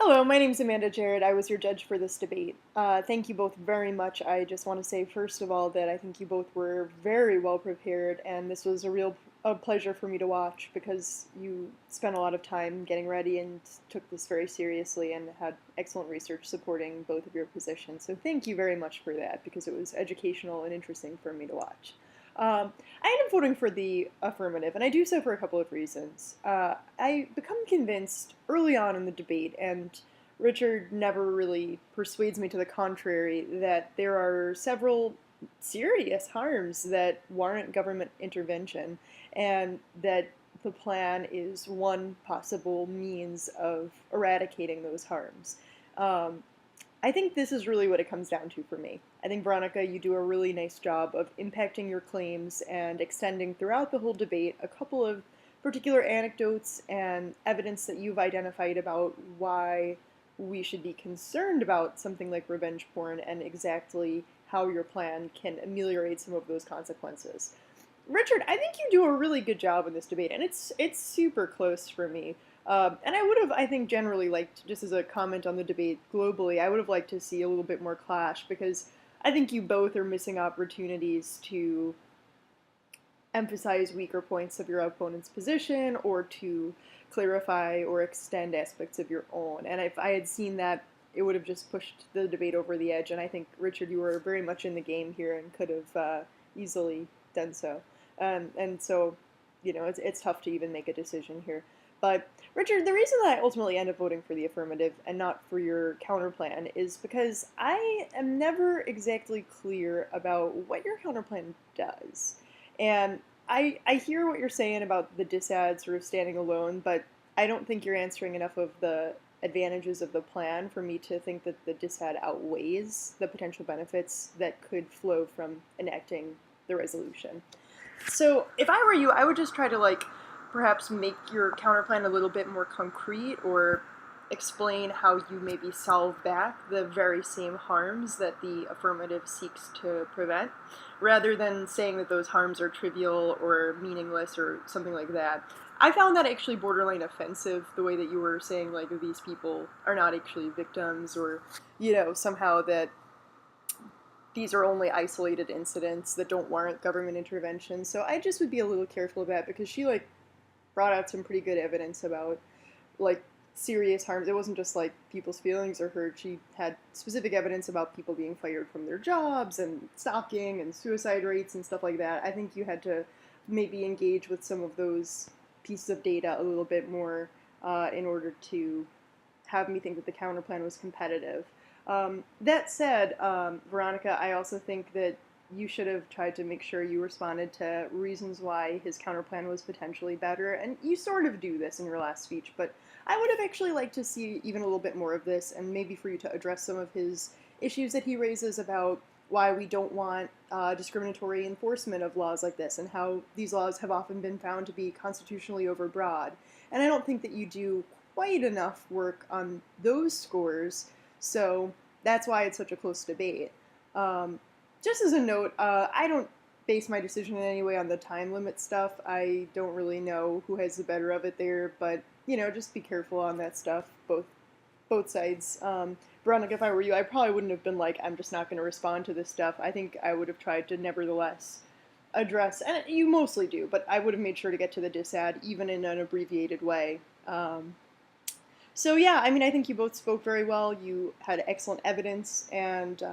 Hello, my name's Amanda Jarrett. I was your judge for this debate. Thank you both very much. I just want to say, first of all, that I think you both were very well prepared, and this was a pleasure for me to watch because you spent a lot of time getting ready and took this very seriously and had excellent research supporting both of your positions. So thank you very much for that because it was educational and interesting for me to watch. I ended up voting for the affirmative, and I do so for a couple of reasons. I become convinced early on in the debate, and Richard never really persuades me to the contrary, that there are several serious harms that warrant government intervention, and that the plan is one possible means of eradicating those harms. Um, I think this is really what it comes down to for me. I think, Veronica, you do a really nice job of impacting your claims and extending throughout the whole debate a couple of particular anecdotes and evidence that you've identified about why we should be concerned about something like revenge porn and exactly how your plan can ameliorate some of those consequences. Richard, I think you do a really good job in this debate, and it's super close for me. And I would have, I think, generally liked, just as a comment on the debate globally, I would have liked to see a little bit more clash because I think you both are missing opportunities to emphasize weaker points of your opponent's position or to clarify or extend aspects of your own. And if I had seen that, it would have just pushed the debate over the edge. And I think, Richard, you were very much in the game here and could have easily done so. And so, it's tough to even make a decision here. But Richard, the reason that I ultimately end up voting for the affirmative and not for your counterplan is because I am never exactly clear about what your counterplan does. And I hear what you're saying about the disad sort of standing alone, but I don't think you're answering enough of the advantages of the plan for me to think that the disad outweighs the potential benefits that could flow from enacting the resolution. So if I were you, I would just try to perhaps make your counterplan a little bit more concrete or explain how you maybe solve back the very same harms that the affirmative seeks to prevent, rather than saying that those harms are trivial or meaningless or something like that. I found that actually borderline offensive, the way that you were saying, these people are not actually victims, or, somehow that these are only isolated incidents that don't warrant government intervention. So I just would be a little careful of that because she, brought out some pretty good evidence about like serious harms. It wasn't just people's feelings are hurt. She had specific evidence about people being fired from their jobs and stalking and suicide rates and stuff like that. I think you had to maybe engage with some of those pieces of data a little bit more in order to have me think that the counterplan was competitive. That said, Veronica, I also think that you should have tried to make sure you responded to reasons why his counterplan was potentially better, and you sort of do this in your last speech, but I would have actually liked to see even a little bit more of this, and maybe for you to address some of his issues that he raises about why we don't want discriminatory enforcement of laws like this, and how these laws have often been found to be constitutionally overbroad. And I don't think that you do quite enough work on those scores, so that's why it's such a close debate. Just as a note, I don't base my decision in any way on the time limit stuff. I don't really know who has the better of it there, but just be careful on that stuff, both sides. Veronica, if I were you, I probably wouldn't have been like, I'm just not going to respond to this stuff. I think I would have tried to nevertheless address, and you mostly do, but I would have made sure to get to the disad, even in an abbreviated way. So yeah, I mean, I think you both spoke very well. You had excellent evidence, and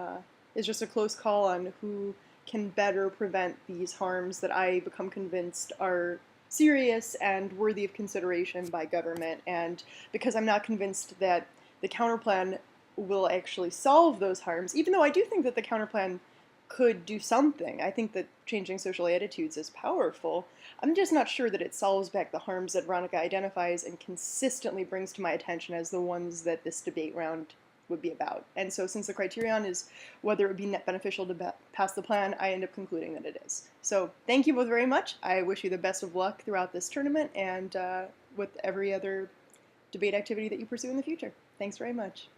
it's just a close call on who can better prevent these harms that I become convinced are serious and worthy of consideration by government. And because I'm not convinced that the counterplan will actually solve those harms, even though I do think that the counterplan could do something. I think that changing social attitudes is powerful. I'm just not sure that it solves back the harms that Veronica identifies and consistently brings to my attention as the ones that this debate round would be about. And so since the criterion is whether it would be net beneficial to pass the plan, I end up concluding that it is. So thank you both very much. I wish you the best of luck throughout this tournament and with every other debate activity that you pursue in the future. Thanks very much.